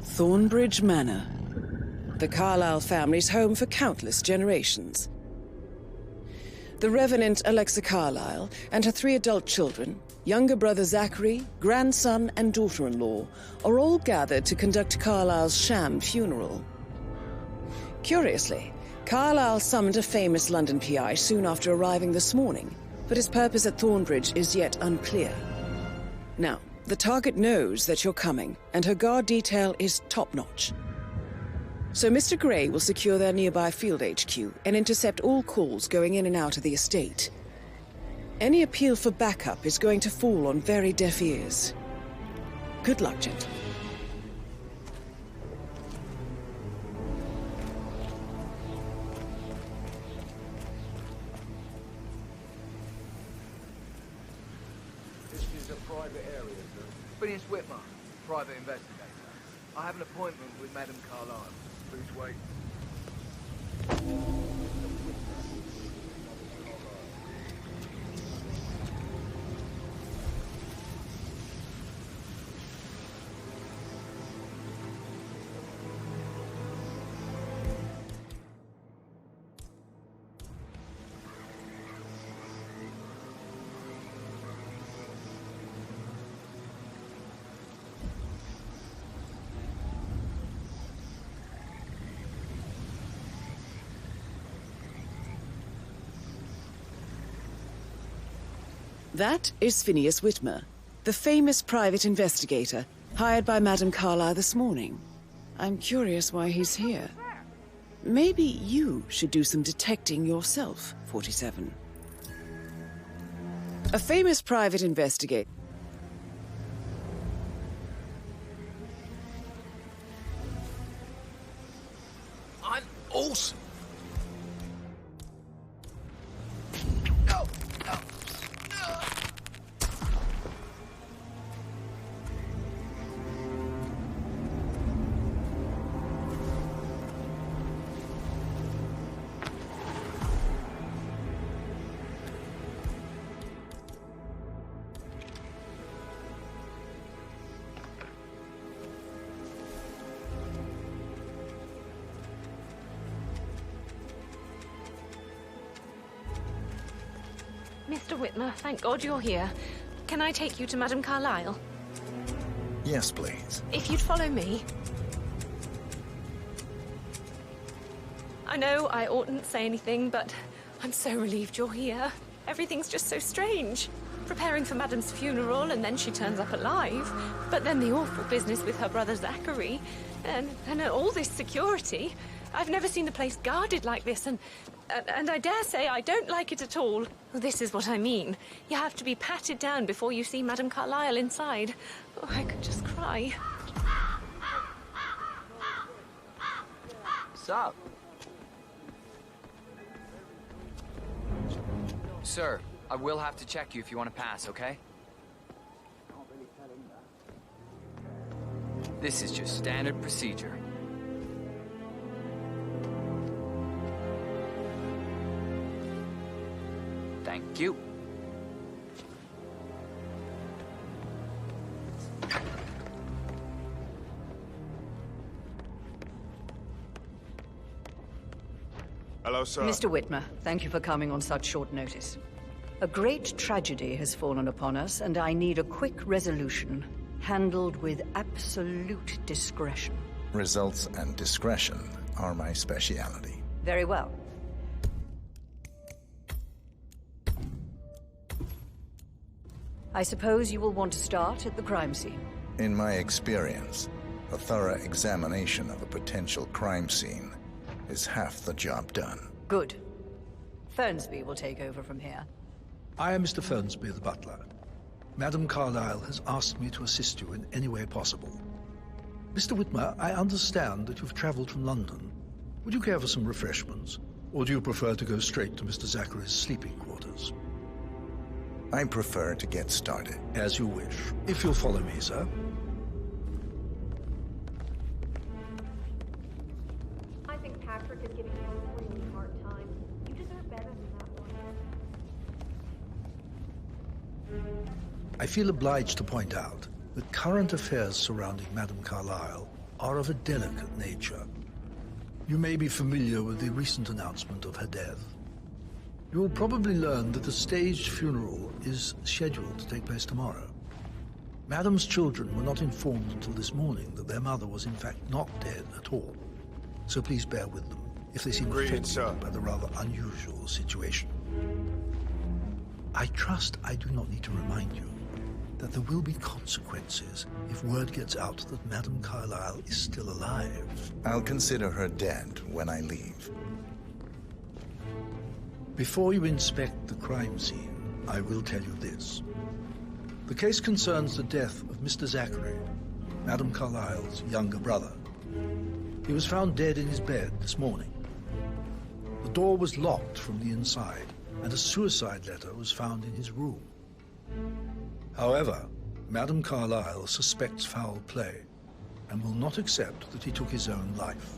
Thornbridge Manor. The Carlyle family's home for countless generations. The Revenant Alexa Carlyle and her 3 adult children, younger brother Zachary, grandson and daughter-in-law, are all gathered to conduct Carlyle's sham funeral. Curiously, Carlyle summoned a famous London PI soon after arriving this morning, but his purpose at Thornbridge is yet unclear. Now, the target knows that you're coming, and her guard detail is top-notch. So Mr. Gray will secure their nearby field HQ and intercept all calls going in and out of the estate. Any appeal for backup is going to fall on very deaf ears. Good luck, gentlemen. Phineas Whitmer, private investigator. I have an appointment with Madame Carlyle. Please wait. That is Phineas Whitmer, the famous private investigator hired by Madame Carlyle this morning. I'm curious why he's here. Maybe you should do some detecting yourself, 47. A famous private investigator. I'm awesome. Mr. Whitmer, thank God you're here. Can I take you to Madame Carlyle? Yes, please. If you'd follow me. I know I oughtn't say anything, but I'm so relieved you're here. Everything's just so strange. Preparing for Madame's funeral, and then she turns up alive. But then the awful business with her brother Zachary. And all this security. I've never seen the place guarded like this, and I dare say I don't like it at all. This is what I mean. You have to be patted down before you see Madame Carlyle inside. Oh, I could just cry. Sup? Sir, I will have to check you if you want to pass, okay? This is just standard procedure. Thank you. Hello, sir. Mr. Whitmer, thank you for coming on such short notice. A great tragedy has fallen upon us, and I need a quick resolution, handled with absolute discretion. Results and discretion are my speciality. Very well. I suppose you will want to start at the crime scene. In my experience, a thorough examination of a potential crime scene is half the job done. Good. Fernsby will take over from here. I am Mr. Fernsby, the butler. Madame Carlyle has asked me to assist you in any way possible. Mr. Whitmer, I understand that you've traveled from London. Would you care for some refreshments? Or do you prefer to go straight to Mr. Zachary's sleeping quarters? I prefer to get started. As you wish. If you'll follow me, sir. I think Patrick is giving you a really hard time. You deserve better than that one. I feel obliged to point out that current affairs surrounding Madame Carlyle are of a delicate nature. You may be familiar with the recent announcement of her death. You will probably learn that the staged funeral is scheduled to take place tomorrow. Madam's children were not informed until this morning that their mother was in fact not dead at all. So please bear with them if they seem affected by the rather unusual situation. I trust I do not need to remind you that there will be consequences if word gets out that Madame Carlyle is still alive. I'll consider her dead when I leave. Before you inspect the crime scene, I will tell you this. The case concerns the death of Mr. Zachary, Madame Carlyle's younger brother. He was found dead in his bed this morning. The door was locked from the inside, and a suicide letter was found in his room. However, Madame Carlyle suspects foul play and will not accept that he took his own life.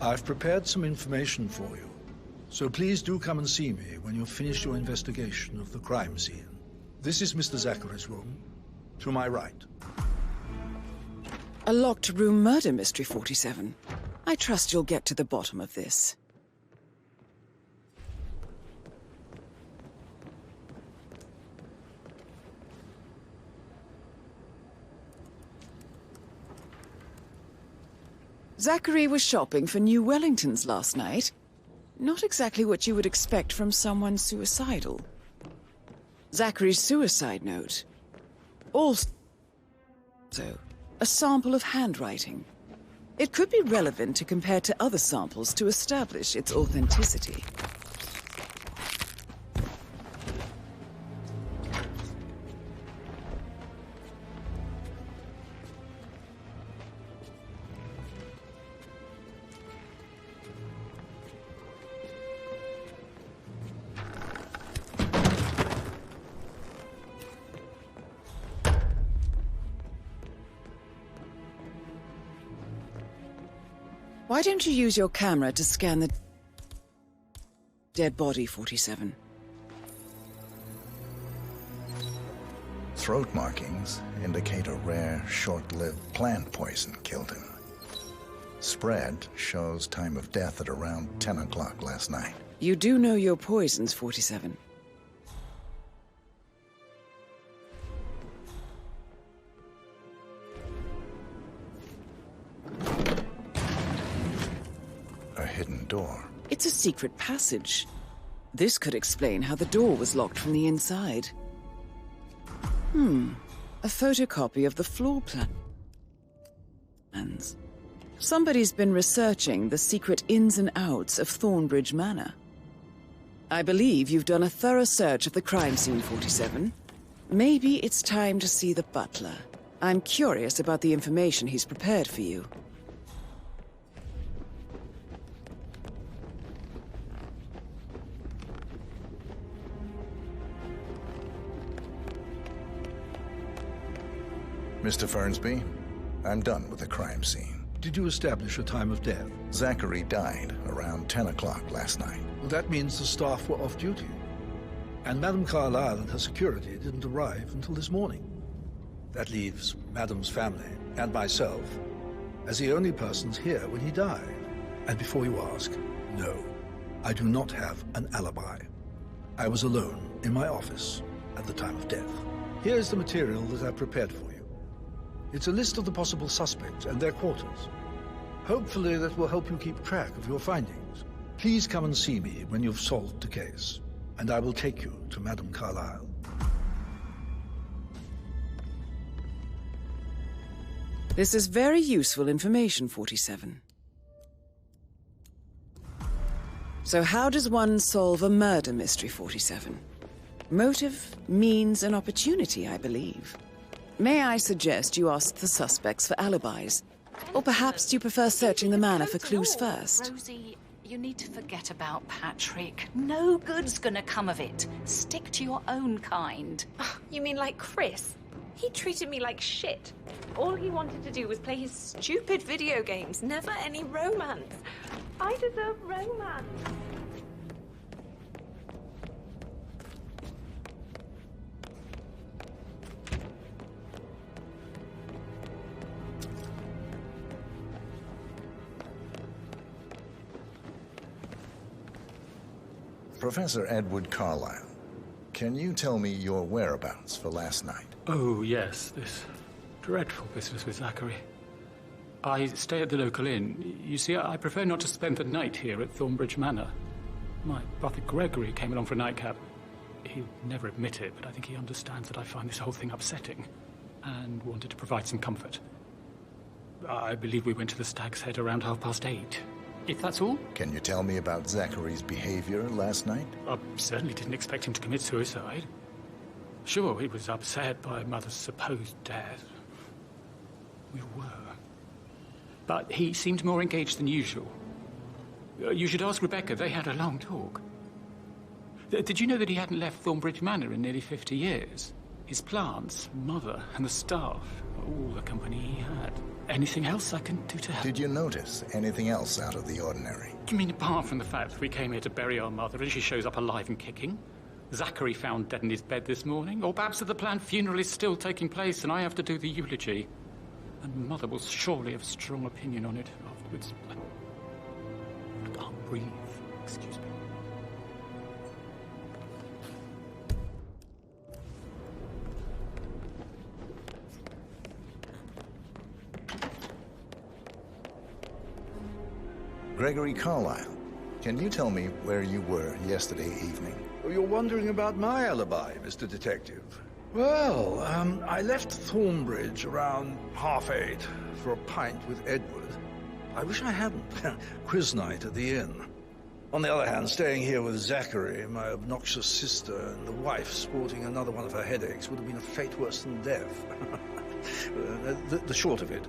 I've prepared some information for you, so please do come and see me when you've finished your investigation of the crime scene. This is Mr. Zachary's room, to my right. A locked room murder mystery, 47. I trust you'll get to the bottom of this. Zachary was shopping for new Wellingtons last night. Not exactly what you would expect from someone suicidal. Zachary's suicide note. Also, a sample of handwriting. It could be relevant to compare to other samples to establish its authenticity. Why don't you use your camera to scan the dead body, 47? Throat markings indicate a rare, short-lived plant poison killed him. Spread shows time of death at around 10 o'clock last night. You do know your poisons, 47. A hidden door. It's a secret passage. This could explain how the door was locked from the inside. A photocopy of the floor plans. Somebody's been researching the secret ins and outs of Thornbridge Manor. I believe you've done a thorough search of the crime scene, 47. Maybe it's time to see the butler. I'm curious about the information he's prepared for you. Mr. Fernsby, I'm done with the crime scene. Did you establish a time of death? Zachary died around 10 o'clock last night. Well, that means the staff were off duty. And Madame Carlyle and her security didn't arrive until this morning. That leaves Madame's family and myself as the only persons here when he died. And before you ask, no, I do not have an alibi. I was alone in my office at the time of death. Here's the material that I prepared for you. It's a list of the possible suspects and their quarters. Hopefully that will help you keep track of your findings. Please come and see me when you've solved the case, and I will take you to Madame Carlyle. This is very useful information, 47. So how does one solve a murder mystery, 47? Motive, means, and opportunity, I believe. May I suggest you ask the suspects for alibis? Or perhaps you prefer searching the manor for clues first? Rosie, you need to forget about Patrick. No good's gonna come of it. Stick to your own kind. You mean like Chris? He treated me like shit. All he wanted to do was play his stupid video games, never any romance. I deserve romance. Professor Edward Carlyle, can you tell me your whereabouts for last night? Oh, yes, this dreadful business with Zachary. I stay at the local inn. You see, I prefer not to spend the night here at Thornbridge Manor. My brother Gregory came along for a nightcap. He'd never admit it, but I think he understands that I find this whole thing upsetting, and wanted to provide some comfort. I believe we went to the Stag's Head around 8:30. If that's all? Can you tell me about Zachary's behavior last night? I certainly didn't expect him to commit suicide. Sure, he was upset by Mother's supposed death. We were. But he seemed more engaged than usual. You should ask Rebecca. They had a long talk. Did you know that he hadn't left Thornbridge Manor in nearly 50 years? His plants, Mother, and the staff, all the company he had. Anything else I can do to help? Did you notice anything else out of the ordinary? You mean apart from the fact that we came here to bury our mother and she shows up alive and kicking? Zachary found dead in his bed this morning? Or perhaps that the planned funeral is still taking place and I have to do the eulogy? And Mother will surely have a strong opinion on it afterwards. I can't breathe. Excuse me. Gregory Carlyle, can you tell me where you were yesterday evening? You're wondering about my alibi, Mr. Detective. Well, I left Thornbridge around 8:30 for a pint with Edward. I wish I hadn't. Quiz night at the inn. On the other hand, staying here with Zachary, my obnoxious sister, and the wife sporting another one of her headaches would have been a fate worse than death. The short of it,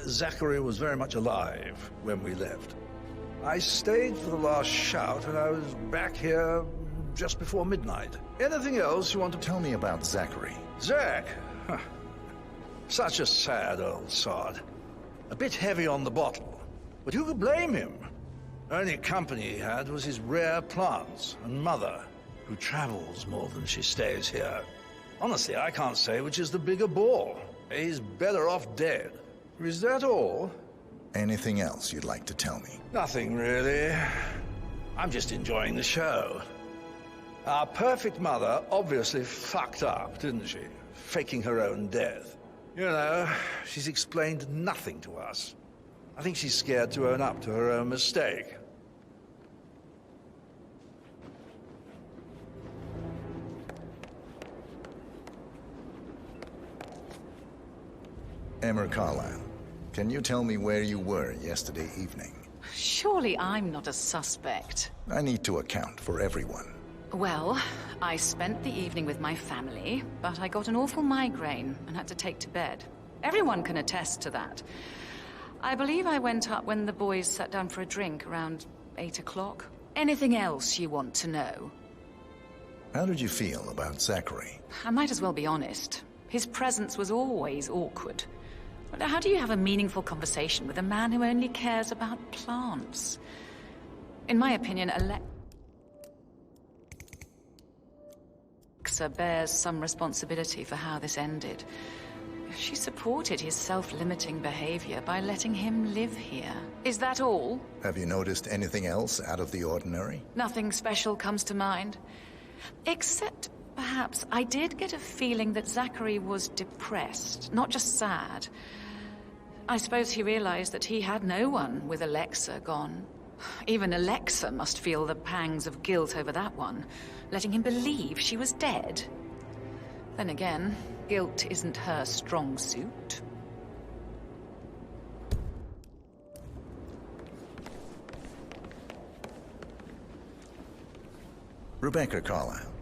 Zachary was very much alive when we left. I stayed for the last shout, and I was back here just before midnight. Anything else you want to tell me about Zachary? Zach? Huh. Such a sad old sod. A bit heavy on the bottle, but who could blame him? Only company he had was his rare plants and Mother, who travels more than she stays here. Honestly, I can't say which is the bigger bore. He's better off dead. Is that all? Anything else you'd like to tell me? Nothing, really. I'm just enjoying the show. Our perfect mother obviously fucked up, didn't she? Faking her own death. You know, she's explained nothing to us. I think she's scared to own up to her own mistake. Emma Carlyle, can you tell me where you were yesterday evening? Surely I'm not a suspect. I need to account for everyone. Well, I spent the evening with my family, but I got an awful migraine and had to take to bed. Everyone can attest to that. I believe I went up when the boys sat down for a drink around 8 o'clock. Anything else you want to know? How did you feel about Zachary? I might as well be honest. His presence was always awkward. How do you have a meaningful conversation with a man who only cares about plants? In my opinion, Alexa bears some responsibility for how this ended. She supported his self-limiting behavior by letting him live here. Is that all? Have you noticed anything else out of the ordinary? Nothing special comes to mind. Except, perhaps, I did get a feeling that Zachary was depressed, not just sad. I suppose he realized that he had no one with Alexa gone. Even Alexa must feel the pangs of guilt over that one, letting him believe she was dead. Then again, guilt isn't her strong suit. Rebecca Carlyle,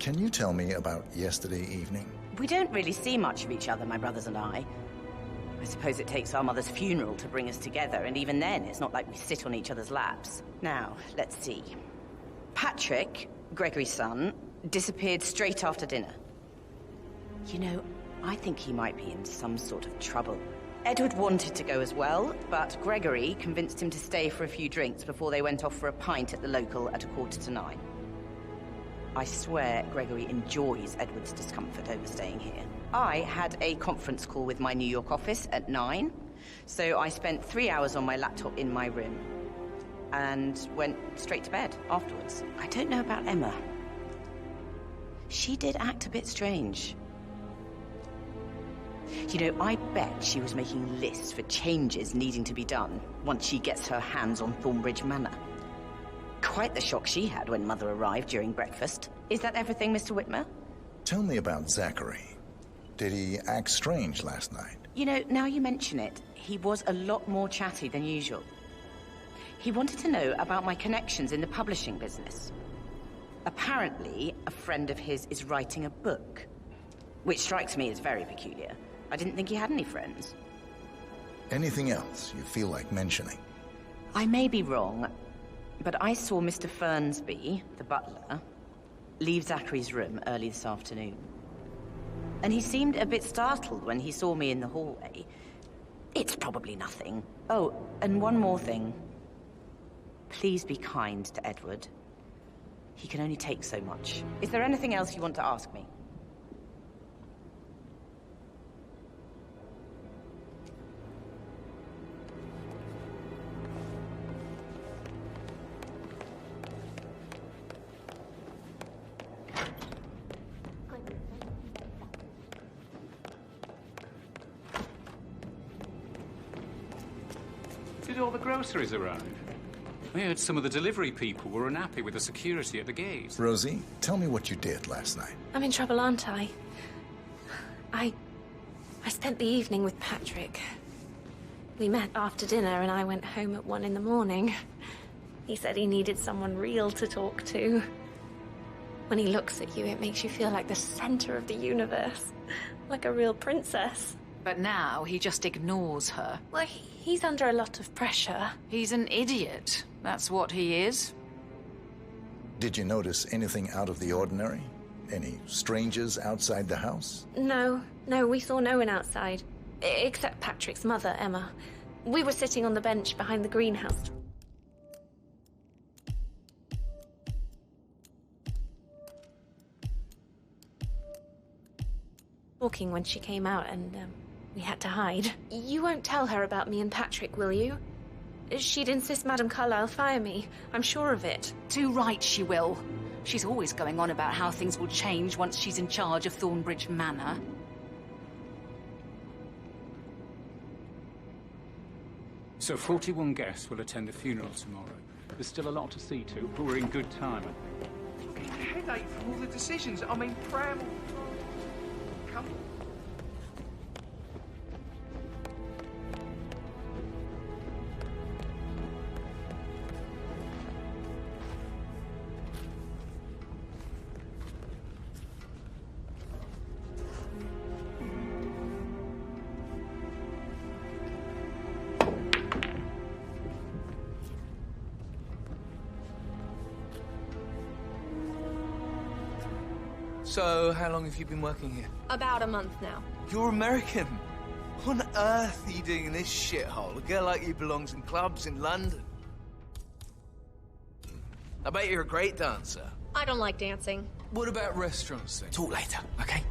can you tell me about yesterday evening? We don't really see much of each other, my brothers and I. I suppose it takes our mother's funeral to bring us together, and even then, it's not like we sit on each other's laps. Now, let's see. Patrick, Gregory's son, disappeared straight after dinner. You know, I think he might be in some sort of trouble. Edward wanted to go as well, but Gregory convinced him to stay for a few drinks before they went off for a pint at the local at 9:15. I swear Gregory enjoys Edward's discomfort over staying here. I had a conference call with my New York office at 9, so I spent 3 hours on my laptop in my room. and went straight to bed afterwards. I don't know about Emma. She did act a bit strange. You know, I bet she was making lists for changes needing to be done once she gets her hands on Thornbridge Manor. Quite the shock she had when Mother arrived during breakfast. Is that everything, Mr. Whitmer? Tell me about Zachary. Did he act strange last night? You know, now you mention it, he was a lot more chatty than usual. He wanted to know about my connections in the publishing business. Apparently, a friend of his is writing a book, which strikes me as very peculiar. I didn't think he had any friends. Anything else you feel like mentioning? I may be wrong, but I saw Mr. Fernsby, the butler, leave Zachary's room early this afternoon. And he seemed a bit startled when he saw me in the hallway. It's probably nothing. Oh, and one more thing. Please be kind to Edward. He can only take so much. Is there anything else you want to ask me? Did all the groceries arrive? I heard some of the delivery people were unhappy with the security at the gate. Rosie, tell me what you did last night. I'm in trouble, aren't I? I spent the evening with Patrick. We met after dinner and I went home at 1 in the morning. He said he needed someone real to talk to. When he looks at you, it makes you feel like the center of the universe. Like a real princess. But now he just ignores her. Well, he's under a lot of pressure. He's an idiot. That's what he is. Did you notice anything out of the ordinary? Any strangers outside the house? No, we saw no one outside. Except Patrick's mother, Emma. We were sitting on the bench behind the greenhouse. Talking when she came out and, we had to hide. You won't tell her about me and Patrick, will you? She'd insist Madame Carlyle fire me. I'm sure of it. Too right she will. She's always going on about how things will change once she's in charge of Thornbridge Manor. So 41 guests will attend the funeral tomorrow. There's still a lot to see to, but we're in good time, I think. Fucking headache from all the decisions. I mean, Pram... Come on. So, how long have you been working here? About a month now. You're American. What on earth are you doing in this shithole? A girl like you belongs in clubs in London. I bet you're a great dancer. I don't like dancing. What about restaurants then? Talk later, okay?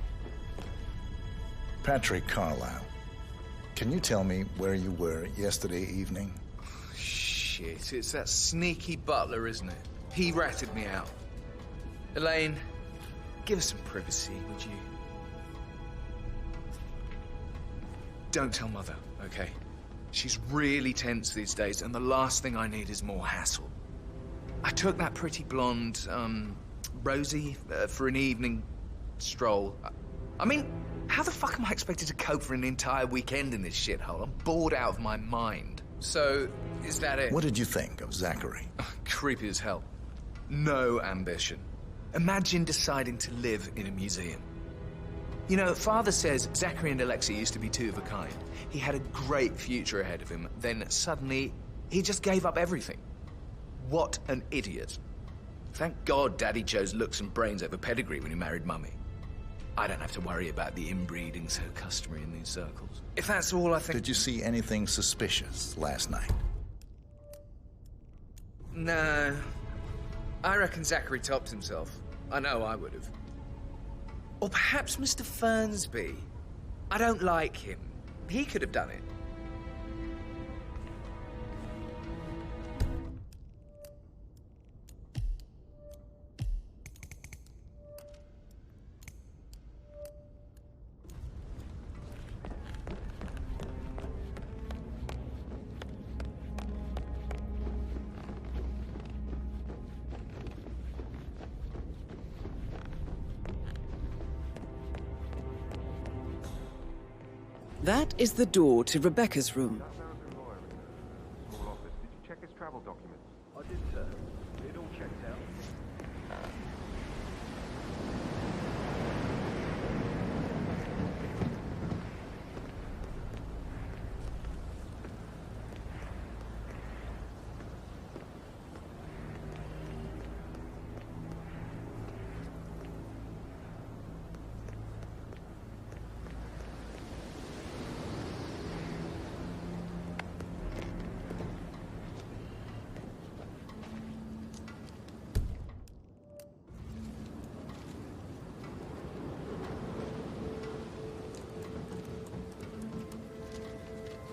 Patrick Carlyle. Can you tell me where you were yesterday evening? Shit, it's that sneaky butler, isn't it? He ratted me out. Elaine, give us some privacy, would you? Don't tell Mother, okay? She's really tense these days, and the last thing I need is more hassle. I took that pretty blonde, Rosie, for an evening stroll. I mean, how the fuck am I expected to cope for an entire weekend in this shithole? I'm bored out of my mind. So, is that it? What did you think of Zachary? Creepy as hell. No ambition. Imagine deciding to live in a museum. You know, Father says Zachary and Alexa used to be two of a kind. He had a great future ahead of him, then suddenly, he just gave up everything. What an idiot. Thank God Daddy chose looks and brains over pedigree when he married Mummy. I don't have to worry about the inbreeding so customary in these circles. If that's all, I think... Did you see anything suspicious last night? No. I reckon Zachary topped himself. I know I would have. Or perhaps Mr. Fernsby. I don't like him. He could have done it. That is the door to Rebecca's room. Small office. Did you check his travel documents? I did, sir. It all checked out.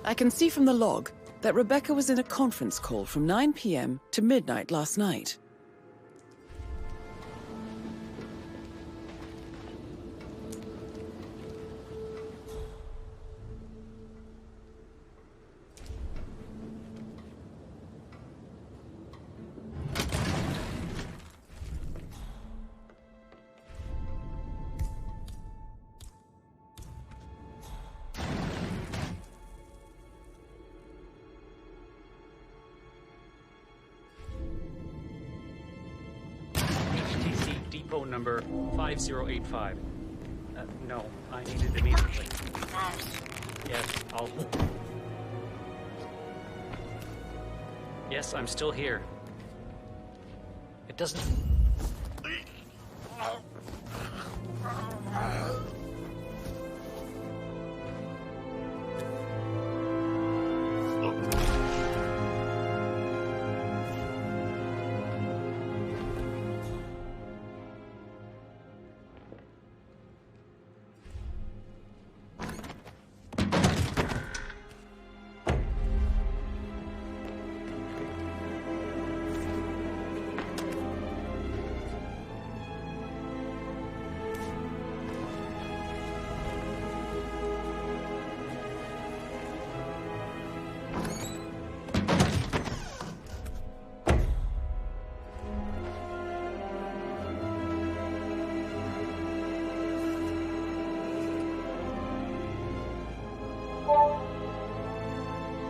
I can see from the log that Rebecca was in a conference call from 9 p.m. to midnight last night. Depot number 5085. No, I need it immediately. Yes, I'll hold. Yes, I'm still here. It doesn't...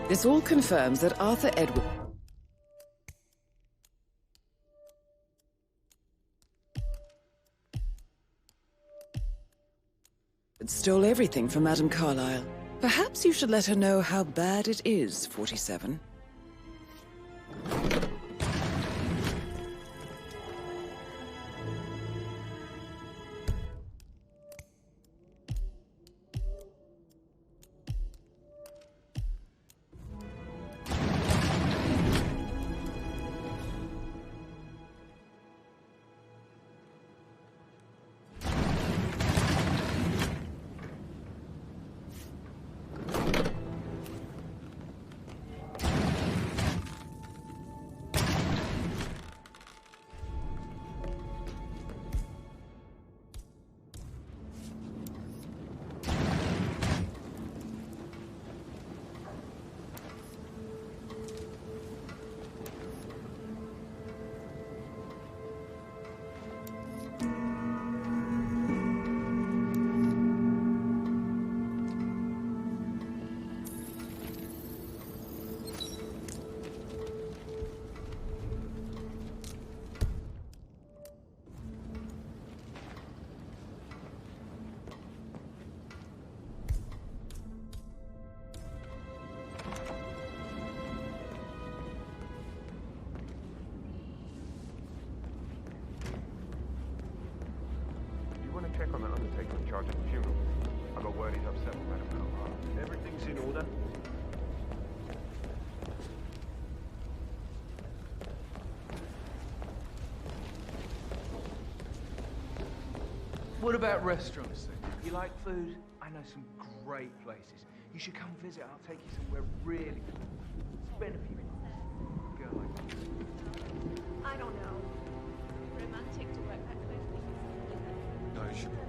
This all confirms that Arthur Edward stole everything from Madame Carlyle. Perhaps you should let her know how bad it is, 47. Check on the undertaker in charge of the funeral. I got word he's upset with Madame Carlyle. Everything's in order. What about restaurants then? You like food? I know some great places. You should come visit. I'll take you somewhere really good. Spend a few minutes. Girl like that. I don't know. Romantic to work that closely. No, you should probably.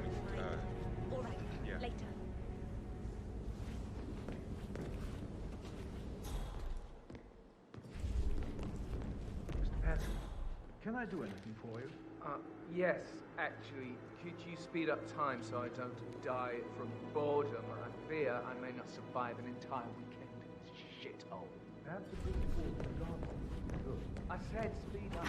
All right. Yeah. Later. Mr. Patton, can I do anything for you? Yes, actually. Could you speed up time so I don't die from boredom? I've fear I may not survive an entire weekend in this shithole. Perhaps a bit toward the dark. I said speed up.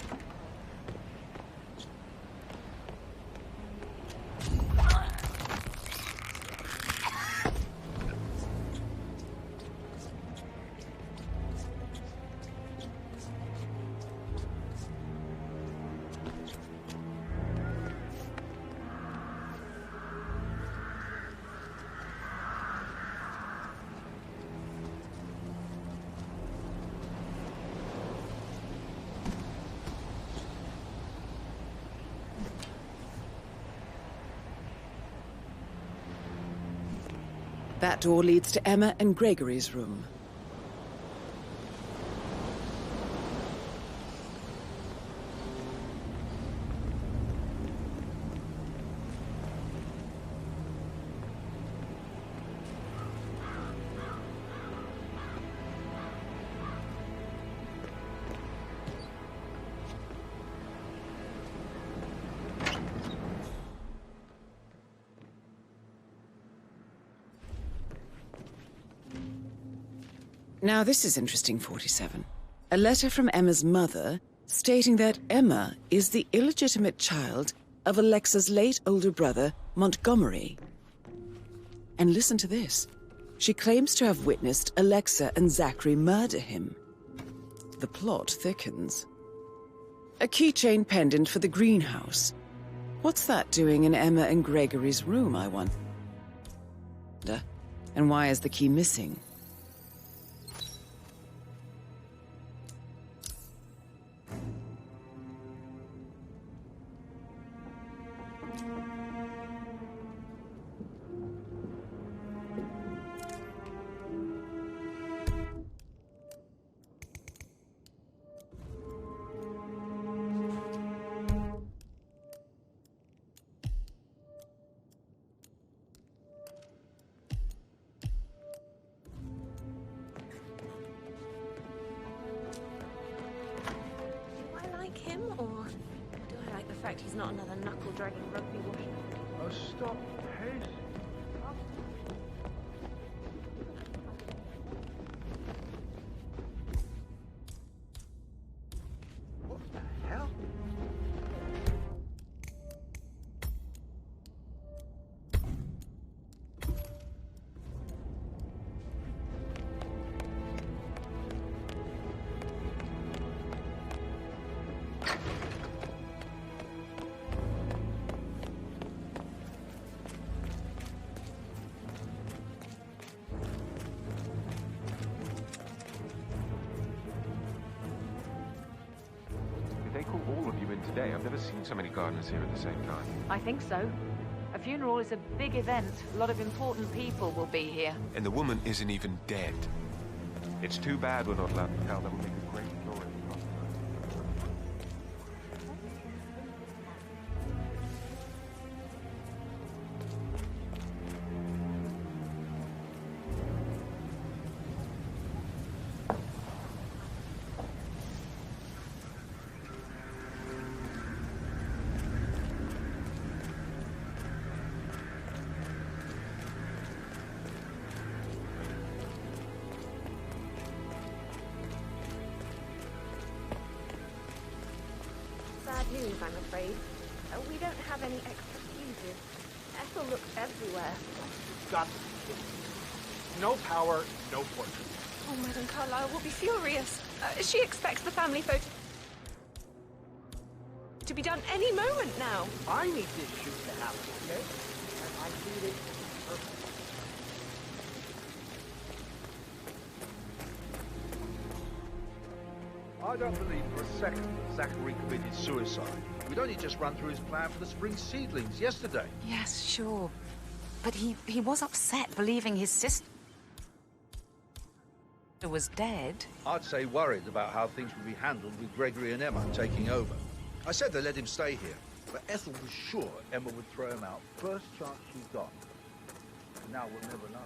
That door leads to Emma and Gregory's room. Now this is interesting, 47. A letter from Emma's mother stating that Emma is the illegitimate child of Alexa's late older brother, Montgomery. And listen to this. She claims to have witnessed Alexa and Zachary murder him. The plot thickens. A keychain pendant for the greenhouse. What's that doing in Emma and Gregory's room, I wonder? And why is the key missing? He's not another knuckle-dragging rugby washer. Oh, stop, Pace. What the hell? Today. I've never seen so many gardeners here at the same time. I think so. A funeral is a big event. A lot of important people will be here. And the woman isn't even dead. It's too bad we're not allowed to tell them. Make a great story. News, I'm afraid. We don't have any extra fuses. Ethel looked everywhere. Got no power, no fortune. Oh, Madame Carlyle will be furious. She expects the family photo to be done any moment now. I need this shoot to happen, okay? And I need it perfect. I don't believe for a second that Zachary committed suicide. We'd only just run through his plan for the spring seedlings yesterday. Yes, sure. But he was upset believing his sister was dead. I'd say worried about how things would be handled with Gregory and Emma taking over. I said they let him stay here, but Ethel was sure Emma would throw him out first chance she got. And now we'll never know.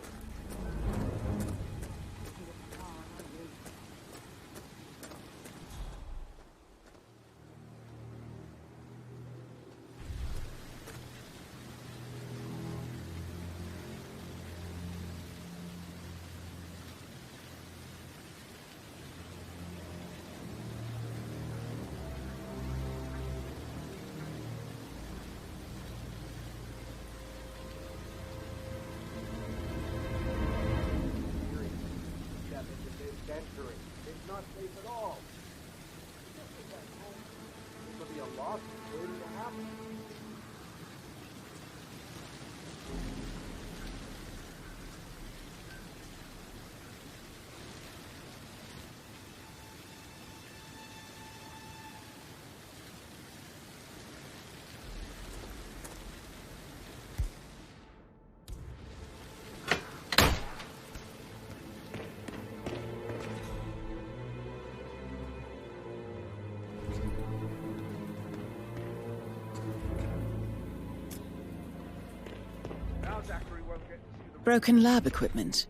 Broken lab equipment.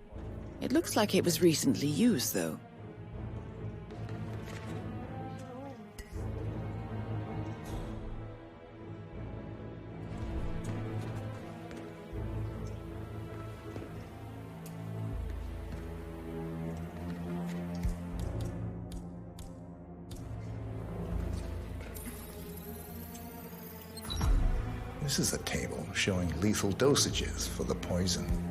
It looks like it was recently used, though. This is a table showing lethal dosages for the poison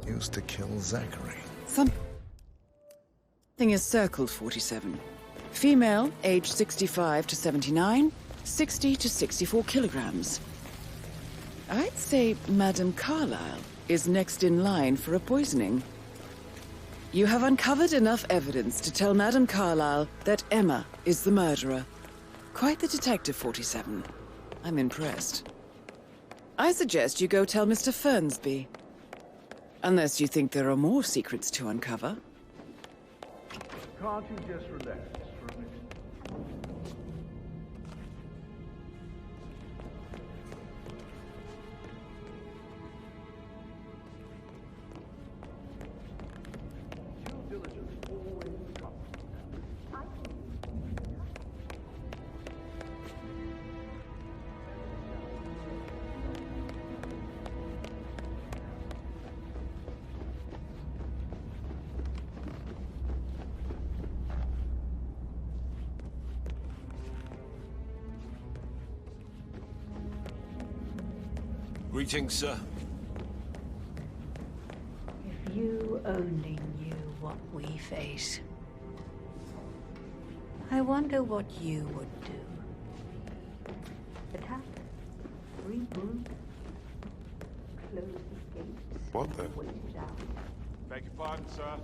used to kill Zachary. Something is circled, 47. Female, age 65 to 79, 60 to 64 kilograms. I'd say Madame Carlyle is next in line for a poisoning. You have uncovered enough evidence to tell Madame Carlyle that Emma is the murderer. Quite the detective, 47. I'm impressed. I suggest you go tell Mr. Fernsby. Unless you think there are more secrets to uncover. Can't you just relax for a minute? Due diligence always comes. Greetings, sir. If you only knew what we face, I wonder what you would do. Attack? Reboot? Close the gates? What the? Wait it out. Beg your pardon, sir.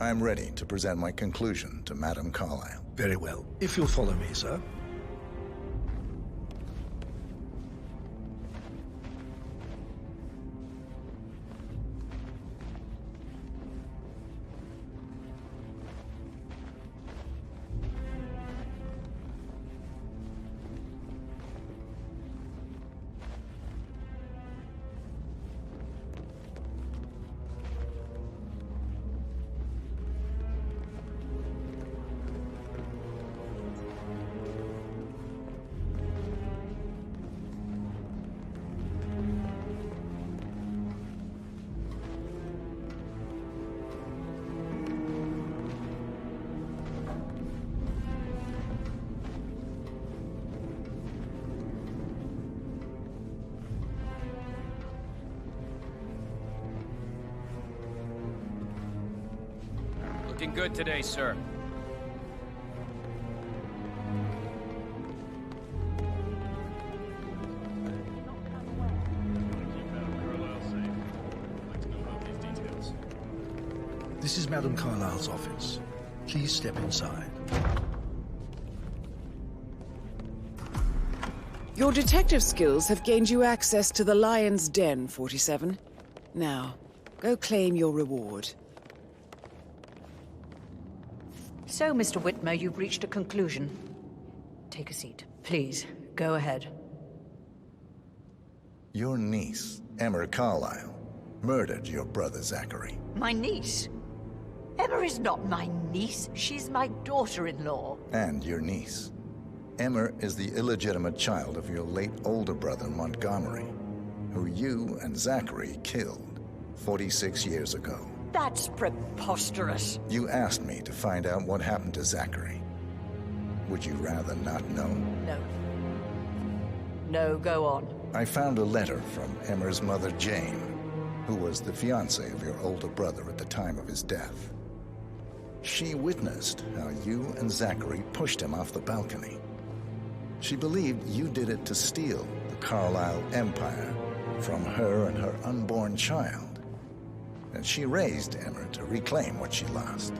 I'm ready to present my conclusion to Madame Carlyle. Very well. If you'll follow me, sir. Looking good today, sir. This is Madame Carlyle's office. Please step inside. Your detective skills have gained you access to the Lion's Den, 47. Now, go claim your reward. So, Mr. Whitmer, you've reached a conclusion. Take a seat. Please, go ahead. Your niece, Emma Carlyle, murdered your brother Zachary. My niece? Emma is not my niece. She's my daughter-in-law. And your niece. Emma is the illegitimate child of your late older brother Montgomery, who you and Zachary killed 46 years ago. That's preposterous. You asked me to find out what happened to Zachary. Would you rather not know? No. No, go on. I found a letter from Emma's mother, Jane, who was the fiancée of your older brother at the time of his death. She witnessed how you and Zachary pushed him off the balcony. She believed you did it to steal the Carlyle empire from her and her unborn child. And she raised Emma to reclaim what she lost,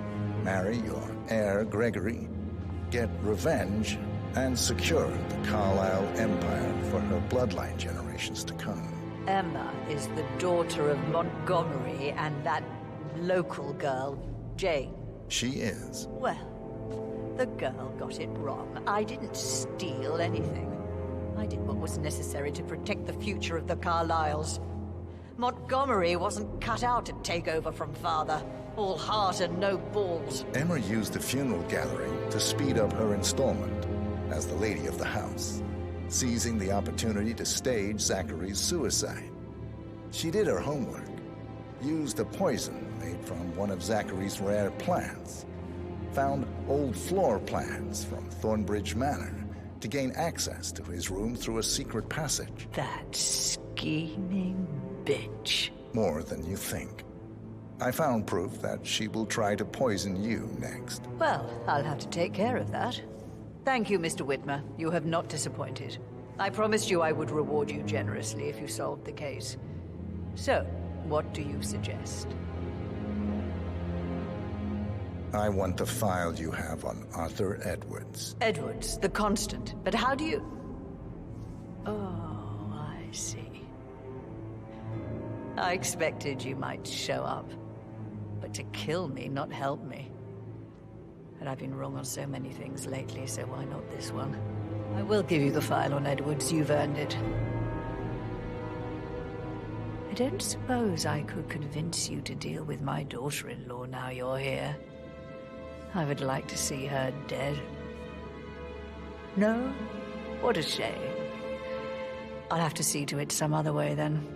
marry your heir, Gregory, get revenge, and secure the Carlyle empire for her bloodline generations to come. Emma is the daughter of Montgomery and that local girl, Jane. She is. Well, the girl got it wrong. I didn't steal anything. I did what was necessary to protect the future of the Carlyles. Montgomery wasn't cut out to take over from Father. All heart and no balls. Emma used the funeral gathering to speed up her installment as the lady of the house, seizing the opportunity to stage Zachary's suicide. She did her homework, used a poison made from one of Zachary's rare plants, found old floor plans from Thornbridge Manor to gain access to his room through a secret passage. That scheming bitch. More than you think. I found proof that she will try to poison you next. Well, I'll have to take care of that. Thank you, Mr. Whitmer. You have not disappointed. I promised you I would reward you generously if you solved the case. So, what do you suggest? I want the file you have on Arthur Edwards. Edwards, the Constant. But how do you... Oh, I see. I expected you might show up. But to kill me, not help me. And I've been wrong on so many things lately, so why not this one? I will give you the file on Edwards. You've earned it. I don't suppose I could convince you to deal with my daughter-in-law now you're here. I would like to see her dead. No? What a shame. I'll have to see to it some other way, then.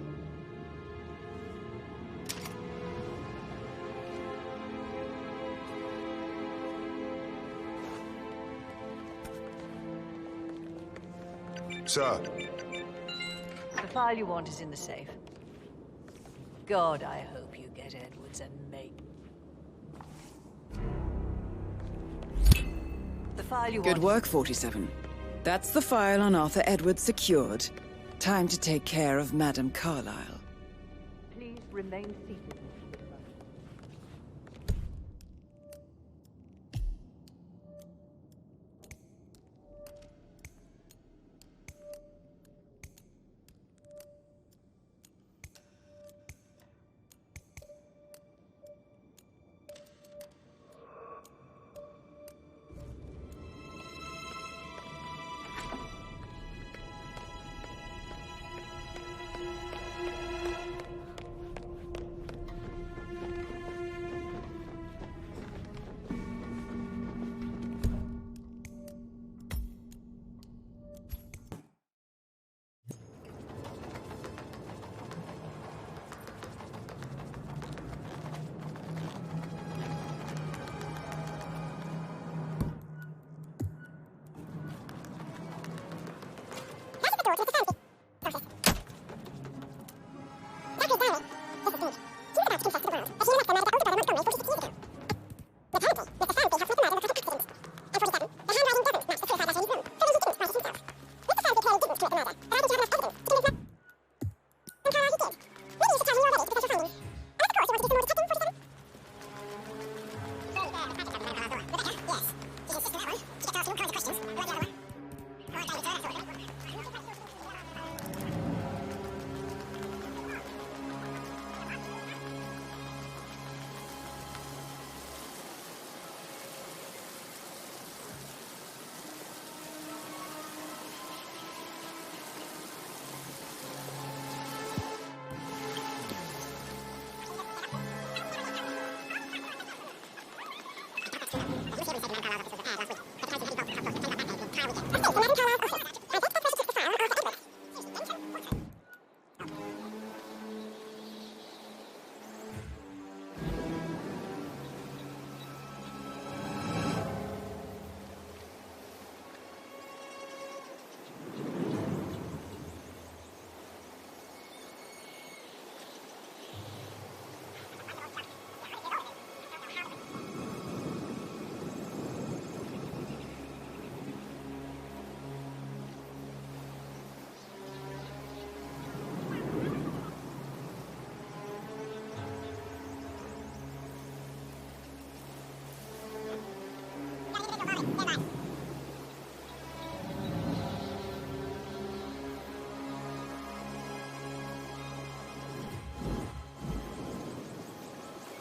Sir. The file you want is in the safe. God, I hope you get Edwards and make... The file you want... Good work, 47. That's the file on Arthur Edwards secured. Time to take care of Madame Carlyle. Please remain seated.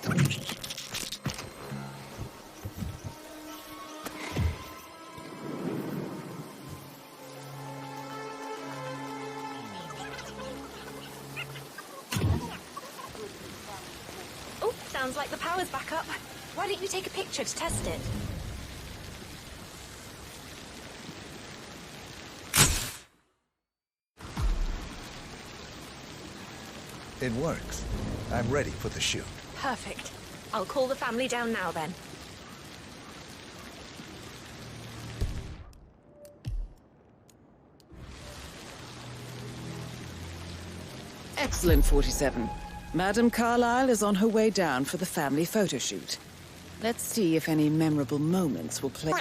Oh, sounds like the power's back up. Why don't you take a picture to test it? It works. I'm ready for the shoot. Perfect. I'll call the family down now then. Excellent, 47. Madame Carlyle is on her way down for the family photo shoot. Let's see if any memorable moments will play.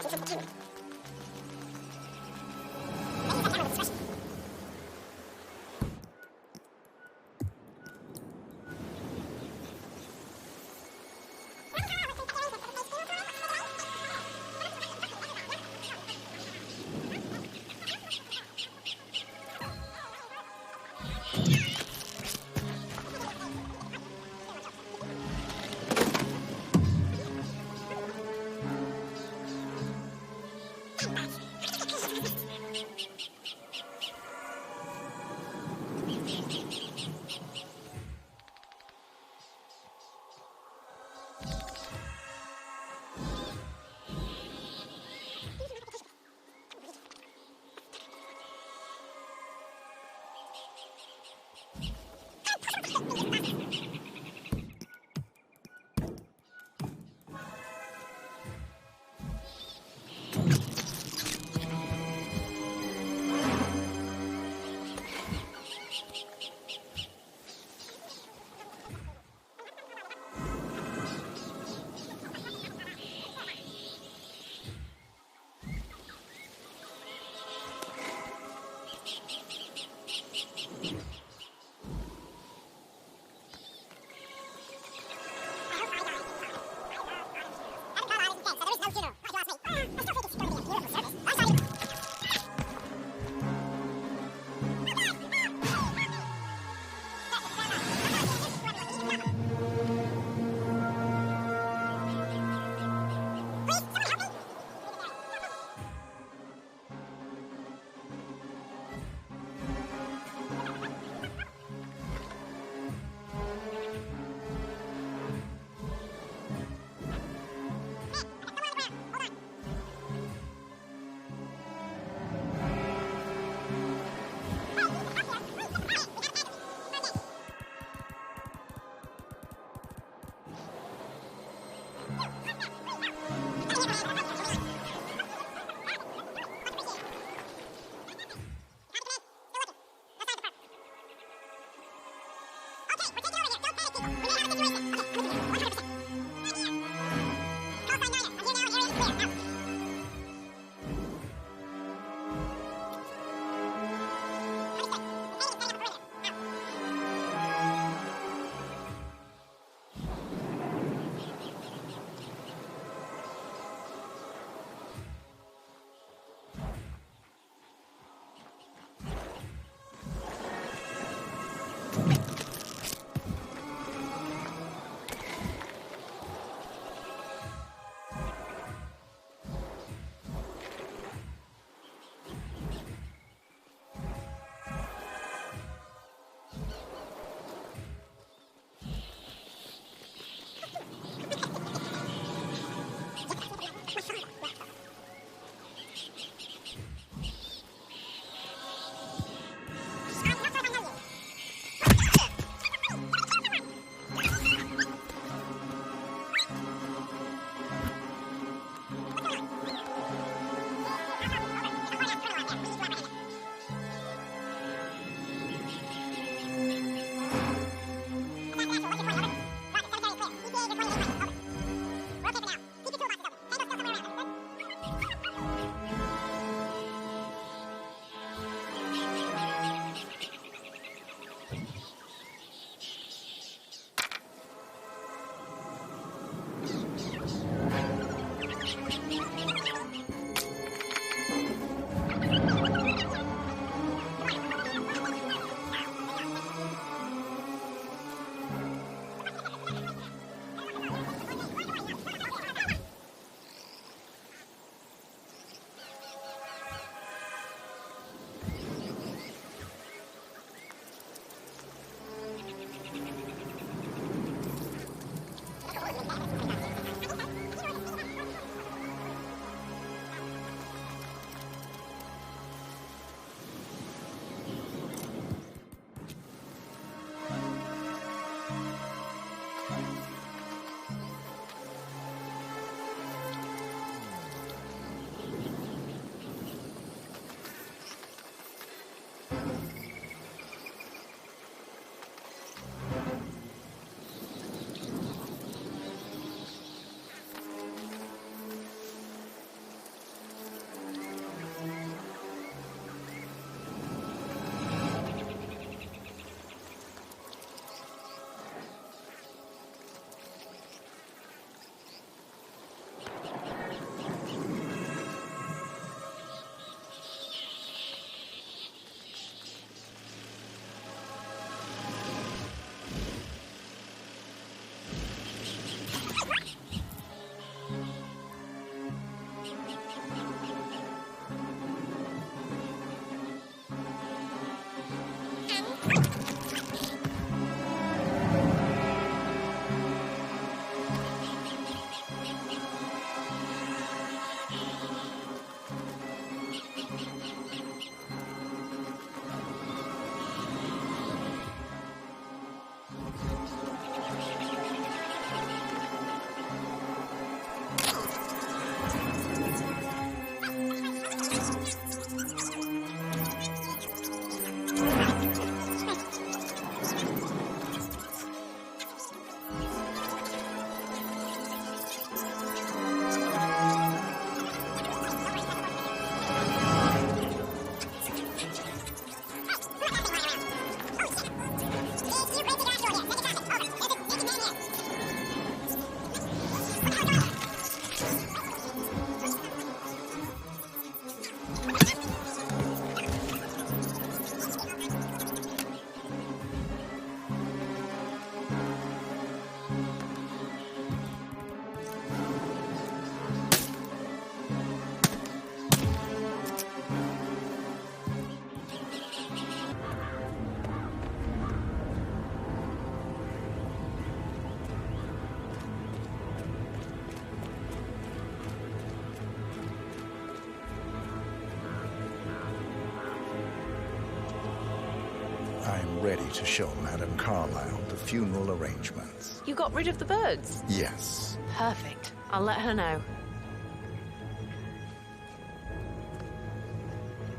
I'm ready to show Madame Carlyle the funeral arrangements. You got rid of the birds? Yes. Perfect. I'll let her know.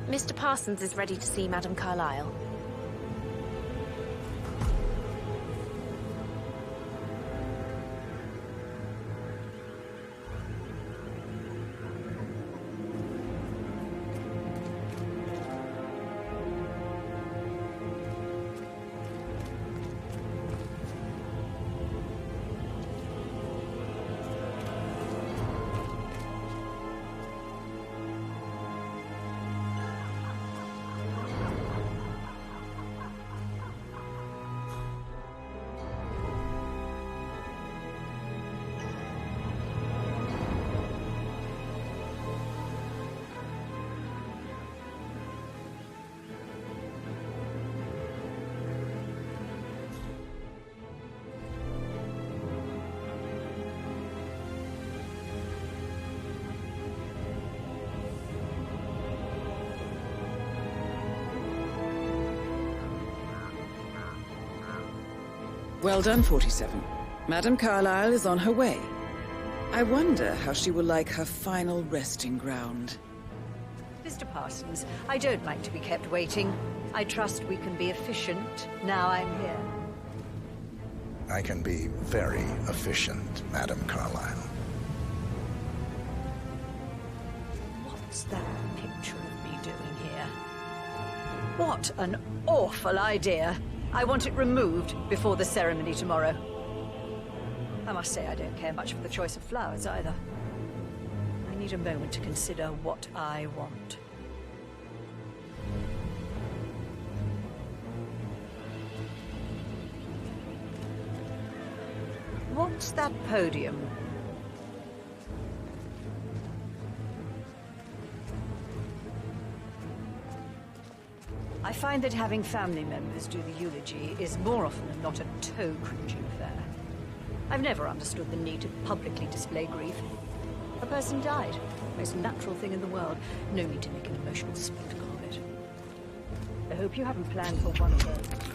Mr. Parsons is ready to see Madame Carlyle. Well done, 47. Madame Carlyle is on her way. I wonder how she will like her final resting ground. Mr. Parsons, I don't like to be kept waiting. I trust we can be efficient now I'm here. I can be very efficient, Madame Carlyle. What's that picture of me doing here? What an awful idea. I want it removed before the ceremony tomorrow. I must say I don't care much for the choice of flowers either. I need a moment to consider what I want. What's that podium? I find that having family members do the eulogy is more often than not a toe-cringing affair. I've never understood the need to publicly display grief. A person died. Most natural thing in the world. No need to make an emotional spectacle of it. I hope you haven't planned for one of those.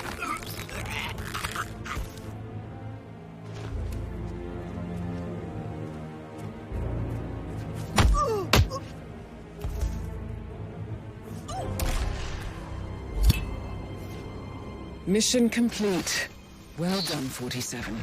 Mission complete. Well done, 47.